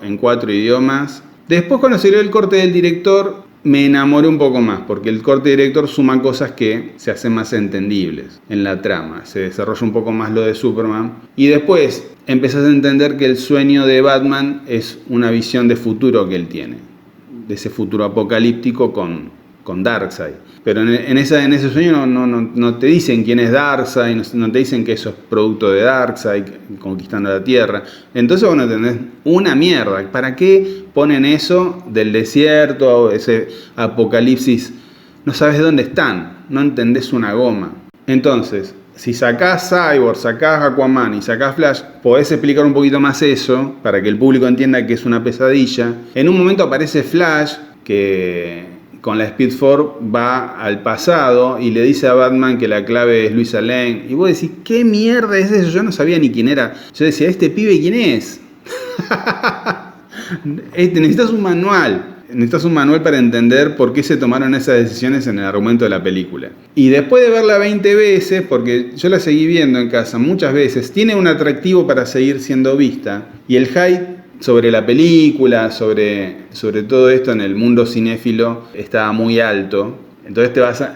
en 4 idiomas. Después, cuando salió el corte del director, me enamoré un poco más, porque el corte del director suma cosas que se hacen más entendibles en la trama. Se desarrolla un poco más lo de Superman. Y después empezás a entender que el sueño de Batman es una visión de futuro que él tiene. De ese futuro apocalíptico con con Darkseid. Pero en ese sueño no te dicen quién es Darkseid, no te dicen que eso es producto de Darkseid conquistando la Tierra. Entonces vos no entendés una mierda. ¿Para qué ponen eso del desierto, ese apocalipsis? No sabes dónde están, no entendés una goma. Entonces, si sacás Cyborg, sacás Aquaman y sacás Flash, podés explicar un poquito más eso para que el público entienda que es una pesadilla. En un momento aparece Flash, que con la Speed Force va al pasado y le dice a Batman que la clave es Luisa Lane. Y vos decís, ¿qué mierda es eso? Yo no sabía ni quién era. Yo decía, ¿este pibe quién es? Necesitas un manual. Necesitas un manual para entender por qué se tomaron esas decisiones en el argumento de la película. Y después de verla 20 veces, porque yo la seguí viendo en casa muchas veces, tiene un atractivo para seguir siendo vista. Y el hype sobre la película, sobre todo esto en el mundo cinéfilo, está muy alto. Entonces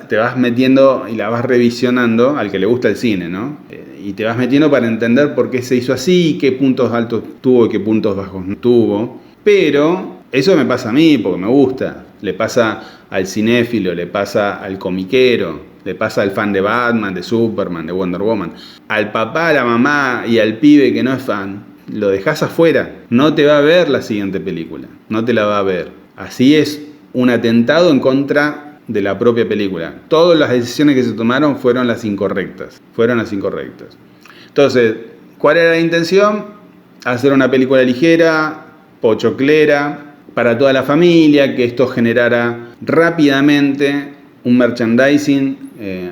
te vas metiendo y la vas revisionando al que le gusta el cine, ¿no? Y te vas metiendo para entender por qué se hizo así, qué puntos altos tuvo y qué puntos bajos no tuvo. Pero eso me pasa a mí porque me gusta. Le pasa al cinéfilo, le pasa al comiquero, le pasa al fan de Batman, de Superman, de Wonder Woman. Al papá, a la mamá y al pibe que no es fan, lo dejás afuera. No te va a ver la siguiente película. No te la va a ver. Así es un atentado en contra de la propia película. Todas las decisiones que se tomaron fueron las incorrectas. Entonces, ¿cuál era la intención? Hacer una película ligera, pochoclera, para toda la familia, que esto generara rápidamente un merchandising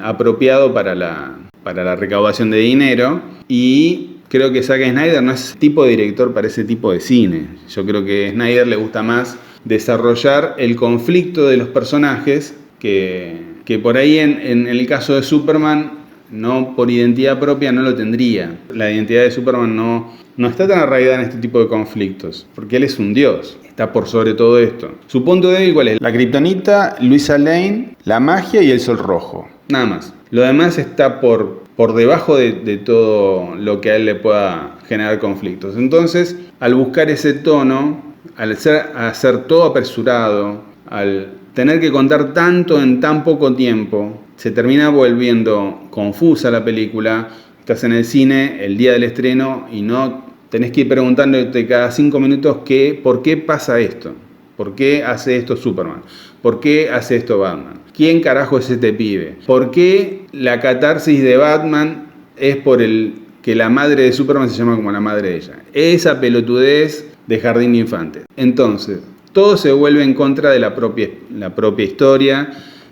apropiado para la recaudación de dinero. Y creo que Zack Snyder no es tipo de director para ese tipo de cine. Yo creo que a Snyder le gusta más desarrollar el conflicto de los personajes, que por ahí en el caso de Superman, no por identidad propia no lo tendría. La identidad de Superman no está tan arraigada en este tipo de conflictos, porque él es un dios, está por sobre todo esto. Su punto débil, ¿cuál es? La kriptonita, Luisa Lane, la magia y el sol rojo, nada más. Lo demás está por debajo de todo lo que a él le pueda generar conflictos. Entonces, al buscar ese tono, al hacer todo apresurado, al tener que contar tanto en tan poco tiempo, se termina volviendo confusa la película. Estás en el cine el día del estreno y no tenés que ir preguntándote cada 5 minutos por qué pasa esto, por qué hace esto Superman, por qué hace esto Batman, quién carajo es este pibe, por qué la catarsis de Batman es por el que la madre de Superman se llama como la madre de ella. Esa pelotudez de jardín de infantes. Entonces, todo se vuelve en contra de la propia historia,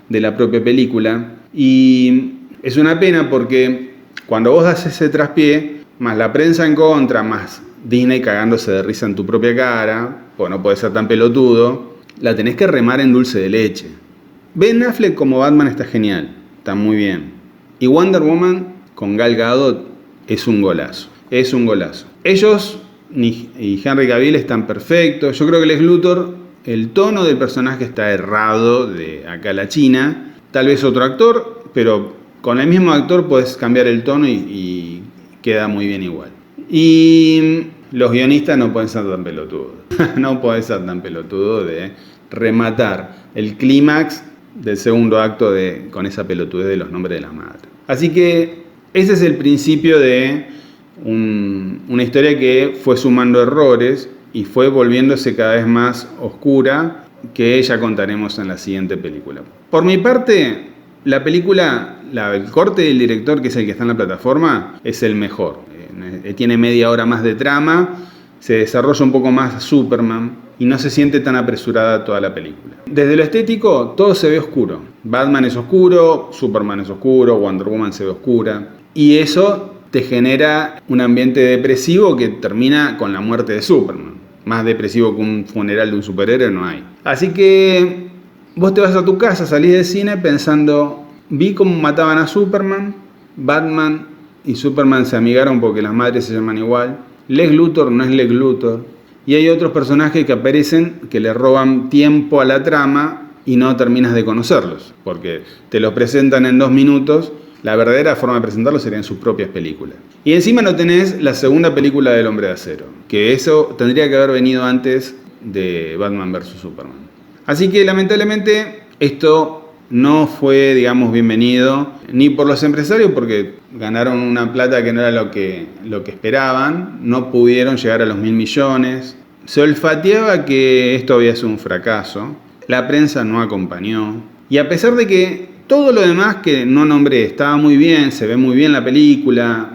de la propia película. Y es una pena porque cuando vos das ese traspié, más la prensa en contra, más Disney cagándose de risa en tu propia cara, pues no podés ser tan pelotudo, la tenés que remar en dulce de leche. Ben Affleck como Batman está genial, está muy bien. Y Wonder Woman con Gal Gadot es un golazo. Ellos y Henry Cavill están perfectos. Yo creo que Lex Luthor, el tono del personaje está errado de acá a la China. Tal vez otro actor, pero con el mismo actor puedes cambiar el tono y queda muy bien igual. Y los guionistas no pueden ser tan pelotudos. No pueden ser tan pelotudos de rematar el clímax del segundo acto con esa pelotudez de los nombres de las madres. Así que ese es el principio de una historia que fue sumando errores y fue volviéndose cada vez más oscura, que ya contaremos en la siguiente película. Por mi parte, la película, el corte del director, que es el que está en la plataforma, es el mejor. Tiene media hora más de trama, se desarrolla un poco más Superman y no se siente tan apresurada toda la película. Desde lo estético, todo se ve oscuro. Batman es oscuro, Superman es oscuro, Wonder Woman se ve oscura. Y eso te genera un ambiente depresivo que termina con la muerte de Superman. Más depresivo que un funeral de un superhéroe no hay. Así que vos te vas a tu casa, salís del cine pensando, vi cómo mataban a Superman, Batman y Superman se amigaron porque las madres se llaman igual, Lex Luthor no es Lex Luthor, y hay otros personajes que aparecen que le roban tiempo a la trama y no terminas de conocerlos, porque te los presentan en 2 minutos. La verdadera forma de presentarlos sería en sus propias películas. Y encima no tenés la segunda película del Hombre de Acero, que eso tendría que haber venido antes de Batman vs. Superman. Así que lamentablemente Esto no fue, digamos, bienvenido ni por los empresarios, porque ganaron una plata que no era lo que esperaban, no pudieron llegar a los 1.000 millones. Se olfateaba que esto había sido un fracaso, la prensa no acompañó, y a pesar de que todo lo demás que no nombré estaba muy bien, se ve muy bien la película,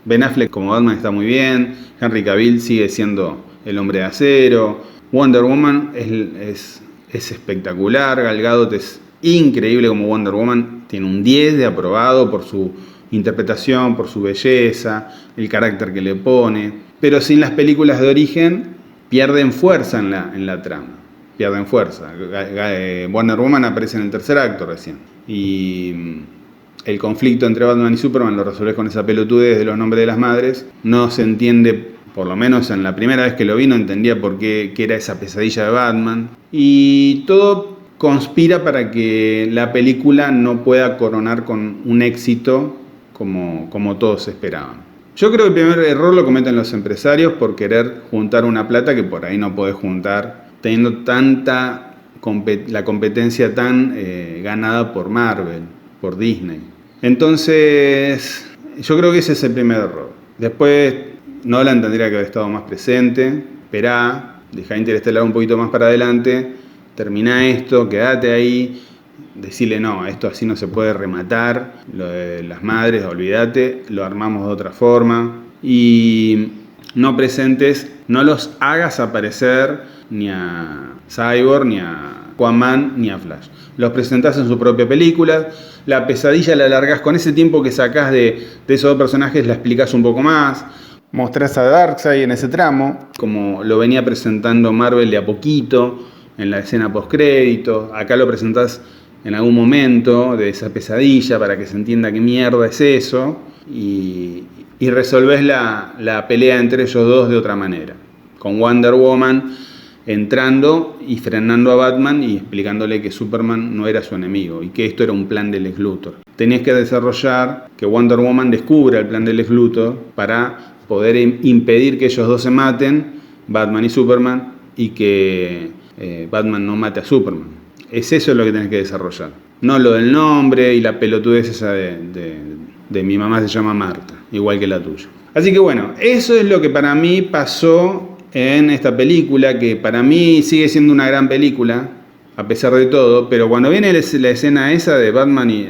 Ben Affleck como Batman está muy bien, Henry Cavill sigue siendo el Hombre de Acero, Wonder Woman es espectacular, Gal Gadot es increíble como Wonder Woman, tiene un 10 de aprobado por su interpretación, por su belleza, el carácter que le pone, pero sin las películas de origen pierden fuerza en la trama, pierden fuerza. Wonder Woman aparece en el tercer acto recién, y el conflicto entre Batman y Superman lo resolvés con esa pelotudez de los nombres de las madres, no se entiende. Por lo menos en la primera vez que lo vi no entendía por qué era esa pesadilla de Batman. Y todo conspira para que la película no pueda coronar con un éxito como todos esperaban. Yo creo que el primer error lo cometen los empresarios por querer juntar una plata que por ahí no podés juntar, teniendo la competencia tan ganada por Marvel, por Disney. Entonces, yo creo que ese es el primer error. Después, Nolan tendría que haber estado más presente. Esperá, dejá Interestelar un poquito más para adelante, terminá esto, quédate ahí, decirle no, esto así no se puede rematar, lo de las madres, olvídate, lo armamos de otra forma, y no presentes, no los hagas aparecer ni a Cyborg, ni a Aquaman, ni a Flash. Los presentás en su propia película, la pesadilla la alargás con ese tiempo que sacás de esos dos personajes, la explicás un poco más. Mostrás a Darkseid en ese tramo, como lo venía presentando Marvel de a poquito, en la escena postcrédito. Acá lo presentás en algún momento de esa pesadilla para que se entienda qué mierda es eso. Y resolvés la pelea entre ellos dos de otra manera. Con Wonder Woman entrando y frenando a Batman y explicándole que Superman no era su enemigo y que esto era un plan del Lex Luthor. Tenías que desarrollar que Wonder Woman descubra el plan del Lex Luthor para poder impedir que ellos dos se maten, Batman y Superman, y que Batman no mate a Superman. Es eso lo que tenés que desarrollar. No lo del nombre y la pelotudez esa de mi mamá se llama Marta, igual que la tuya. Así que bueno, eso es lo que para mí pasó en esta película, que para mí sigue siendo una gran película, a pesar de todo, pero cuando viene la escena esa de Batman y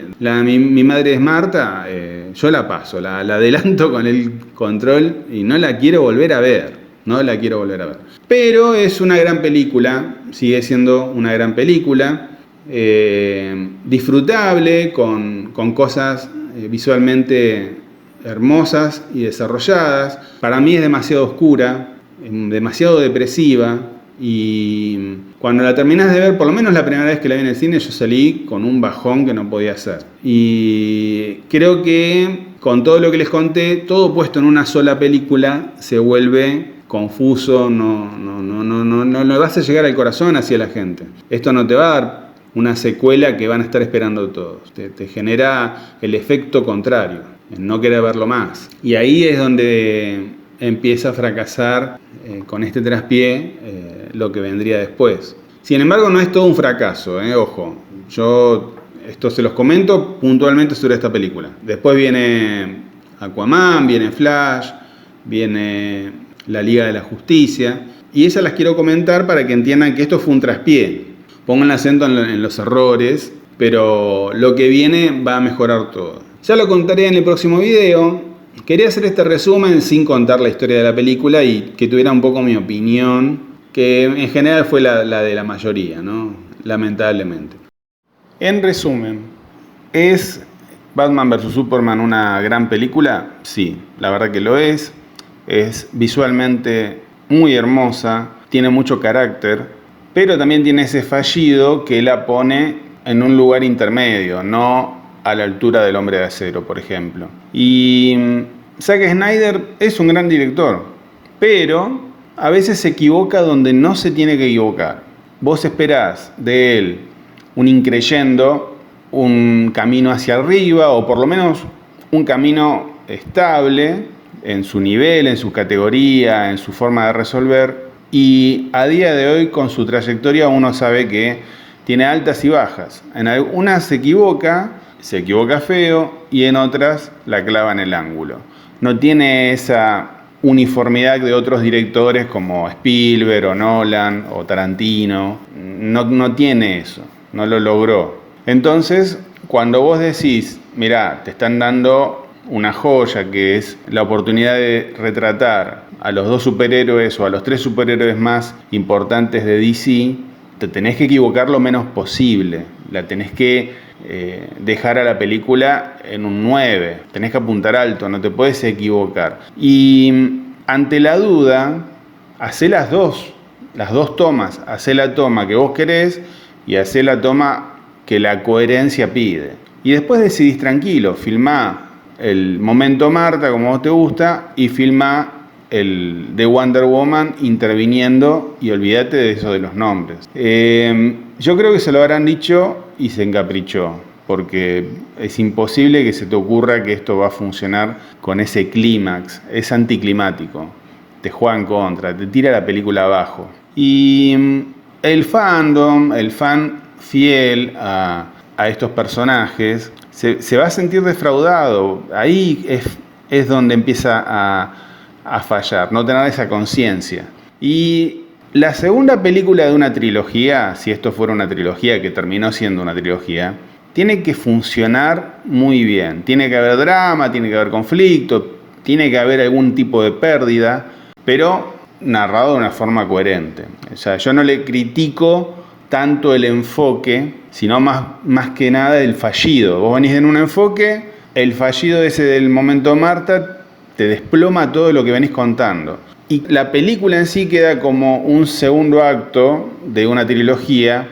mi madre es Marta, yo la paso, la adelanto con el control y no la quiero volver a ver, Pero es una gran película, sigue siendo una gran película, disfrutable, con cosas visualmente hermosas y desarrolladas. Para mí es demasiado oscura, demasiado depresiva, y cuando la terminás de ver, por lo menos la primera vez que la vi en el cine, yo salí con un bajón que no podía hacer. Y creo que con todo lo que les conté, todo puesto en una sola película se vuelve confuso, no le vas a llegar al corazón hacia la gente. Esto no te va a dar una secuela que van a estar esperando todos. Te genera el efecto contrario, no querer verlo más. Y ahí es donde empieza a fracasar con este traspié lo que vendría después. Sin embargo, no es todo un fracaso, ojo. Yo esto se los comento puntualmente sobre esta película. Después viene Aquaman, viene Flash, viene la Liga de la Justicia, y esas las quiero comentar para que entiendan que esto fue un traspié. Pongan el acento en los errores, pero lo que viene va a mejorar todo. Ya lo contaré en el próximo video. Quería hacer este resumen sin contar la historia de la película y que tuviera un poco mi opinión, que en general fue la de la mayoría, ¿no? Lamentablemente. En resumen, ¿es Batman vs Superman una gran película? Sí, la verdad que lo es. Es visualmente muy hermosa, tiene mucho carácter, pero también tiene ese fallido que la pone en un lugar intermedio, no a la altura del Hombre de Acero, por ejemplo. Y Zack Snyder es un gran director, pero a veces se equivoca donde no se tiene que equivocar. Vos esperás de él un increyendo, un camino hacia arriba, o por lo menos un camino estable en su nivel, en su categoría, en su forma de resolver. Y a día de hoy, con su trayectoria, uno sabe que tiene altas y bajas. En algunas se equivoca feo, y en otras la clava en el ángulo. No tiene esa uniformidad de otros directores como Spielberg o Nolan o Tarantino. No tiene eso, no lo logró. Entonces, cuando vos decís, mirá, te están dando una joya que es la oportunidad de retratar a los 2 superhéroes o a los 3 superhéroes más importantes de DC, te tenés que equivocar lo menos posible. La tenés que dejar a la película en un 9. Tenés que apuntar alto, no te puedes equivocar. Y ante la duda, hacé las dos tomas. Hacé la toma que vos querés y hacé la toma que la coherencia pide. Y después decidís tranquilo, filmá el momento Marta como vos te gusta y filmá el de Wonder Woman interviniendo y olvídate de eso de los nombres. Yo creo que se lo habrán dicho y se encaprichó, porque es imposible que se te ocurra que esto va a funcionar con ese clímax. Es anticlimático, te juega en contra, te tira la película abajo. Y el fandom, el fan fiel a estos personajes, se va a sentir defraudado. Ahí es donde empieza a fallar, no tener esa conciencia. Y la segunda película de una trilogía, si esto fuera una trilogía que terminó siendo una trilogía, tiene que funcionar muy bien. Tiene que haber drama, tiene que haber conflicto, tiene que haber algún tipo de pérdida, pero narrado de una forma coherente. O sea, yo no le critico tanto el enfoque, sino más que nada el fallido. Vos venís en un enfoque, el fallido ese del momento Marta te desploma todo lo que venís contando. Y la película en sí queda como un segundo acto de una trilogía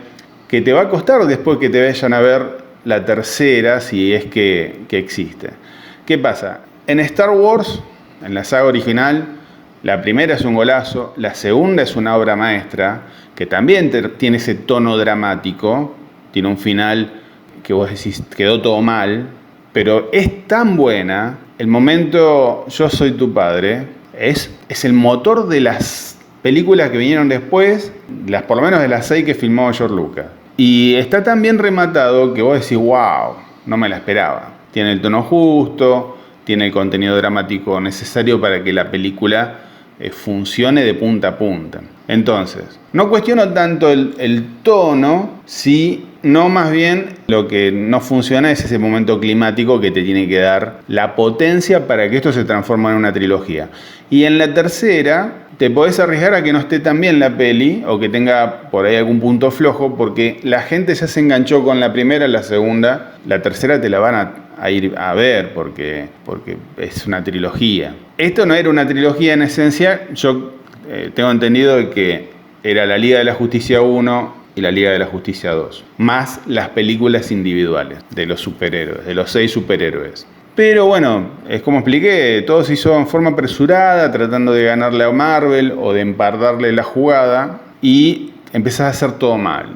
que te va a costar después que te vayan a ver la tercera, si es que existe. ¿Qué pasa? En Star Wars, en la saga original, la primera es un golazo, la segunda es una obra maestra, que también tiene ese tono dramático, tiene un final que vos decís, quedó todo mal, pero es tan buena. El momento Yo soy tu padre es el motor de las películas que vinieron después, por lo menos de las 6 que filmó George Lucas. Y está tan bien rematado que vos decís, wow, no me la esperaba. Tiene el tono justo, tiene el contenido dramático necesario para que la película funcione de punta a punta. Entonces, no cuestiono tanto el tono, no más bien lo que no funciona es ese momento climático que te tiene que dar la potencia para que esto se transforme en una trilogía. Y en la tercera te podés arriesgar a que no esté tan bien la peli o que tenga por ahí algún punto flojo, porque la gente ya se enganchó con la primera, la segunda, la tercera te la van a ir a ver porque es una trilogía. Esto no era una trilogía en esencia, yo tengo entendido de que era la Liga de la Justicia 1 y la Liga de la Justicia 2, más las películas individuales de los superhéroes, de los 6 superhéroes. Pero bueno, es como expliqué, todo se hizo en forma apresurada, tratando de ganarle a Marvel o de empardarle la jugada, y empezás a hacer todo mal.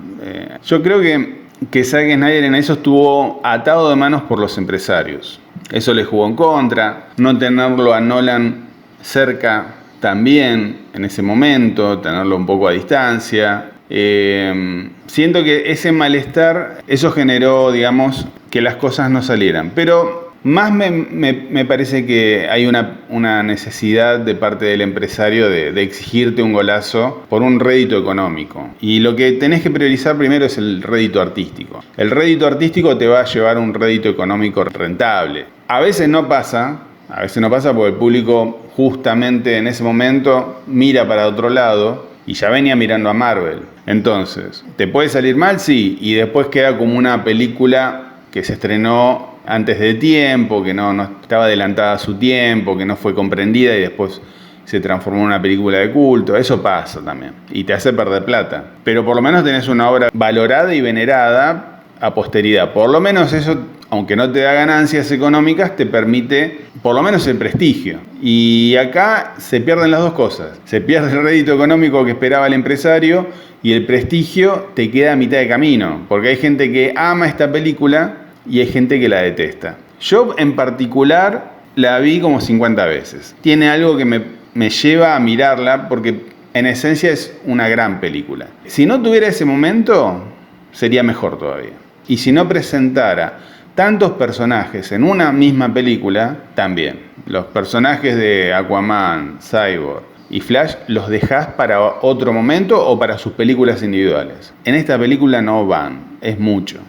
Yo creo que Zack Snyder en eso estuvo atado de manos por los empresarios. Eso le jugó en contra, no tenerlo a Nolan cerca también en ese momento, tenerlo un poco a distancia. Siento que ese malestar, eso generó, digamos, que las cosas no salieran. Pero más me parece que hay una necesidad de parte del empresario de exigirte un golazo por un rédito económico. Y lo que tenés que priorizar primero es el rédito artístico. El rédito artístico te va a llevar a un rédito económico rentable. A veces no pasa porque el público justamente en ese momento mira para otro lado y ya venía mirando a Marvel. Entonces, ¿te puede salir mal? Sí, y después queda como una película que se estrenó antes de tiempo, que no estaba adelantada a su tiempo, que no fue comprendida y después se transformó en una película de culto. Eso pasa también y te hace perder plata. Pero por lo menos tenés una obra valorada y venerada a posteridad. Por lo menos eso, aunque no te da ganancias económicas, te permite por lo menos el prestigio. Y acá se pierden las dos cosas. Se pierde el rédito económico que esperaba el empresario y el prestigio te queda a mitad de camino. Porque hay gente que ama esta película y hay gente que la detesta. Yo en particular la vi como 50 veces. Tiene algo que me lleva a mirarla porque en esencia es una gran película. Si no tuviera ese momento, sería mejor todavía. Y si no presentara tantos personajes en una misma película, también. Los personajes de Aquaman, Cyborg y Flash los dejás para otro momento o para sus películas individuales. En esta película no van, es mucho.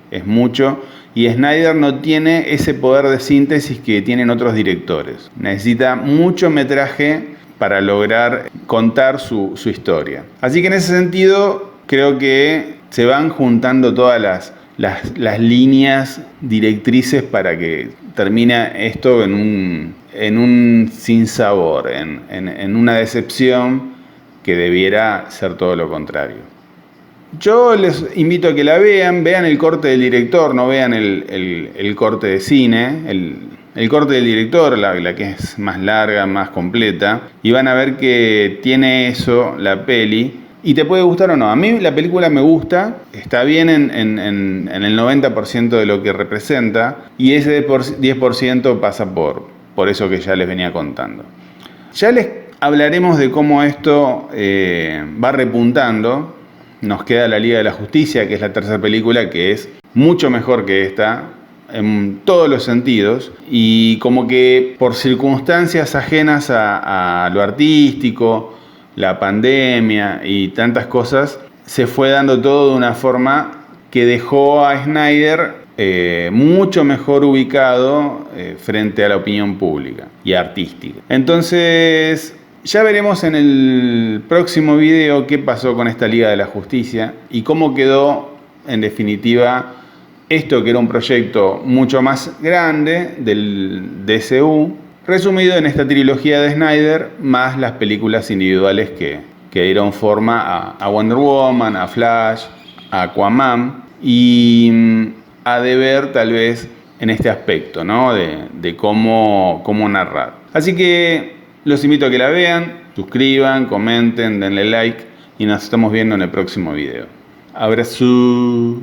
Y Snyder no tiene ese poder de síntesis que tienen otros directores. Necesita mucho metraje para lograr contar su historia. Así que en ese sentido creo que se van juntando todas las líneas directrices para que termine esto en un sinsabor, en una decepción que debiera ser todo lo contrario. Yo les invito a que la vean el corte del director, no vean el corte de cine, el corte del director, la que es más larga, más completa, y van a ver que tiene eso, la peli, y te puede gustar o no. A mí la película me gusta, está bien en el 90% de lo que representa, y ese 10% pasa por eso que ya les venía contando. Ya les hablaremos de cómo esto va repuntando. Nos queda la Liga de la Justicia, que es la tercera película, que es mucho mejor que esta en todos los sentidos, y como que por circunstancias ajenas a lo artístico, la pandemia y tantas cosas, se fue dando todo de una forma que dejó a Snyder mucho mejor ubicado frente a la opinión pública y artística. Entonces, ya veremos en el próximo video qué pasó con esta Liga de la Justicia y cómo quedó, en definitiva, esto que era un proyecto mucho más grande del DCU, resumido en esta trilogía de Snyder, más las películas individuales que dieron forma a Wonder Woman, a Flash, a Aquaman, y a deber tal vez en este aspecto, ¿no? de cómo narrar. Así que los invito a que la vean, suscriban, comenten, denle like y nos estamos viendo en el próximo video. Abrazo.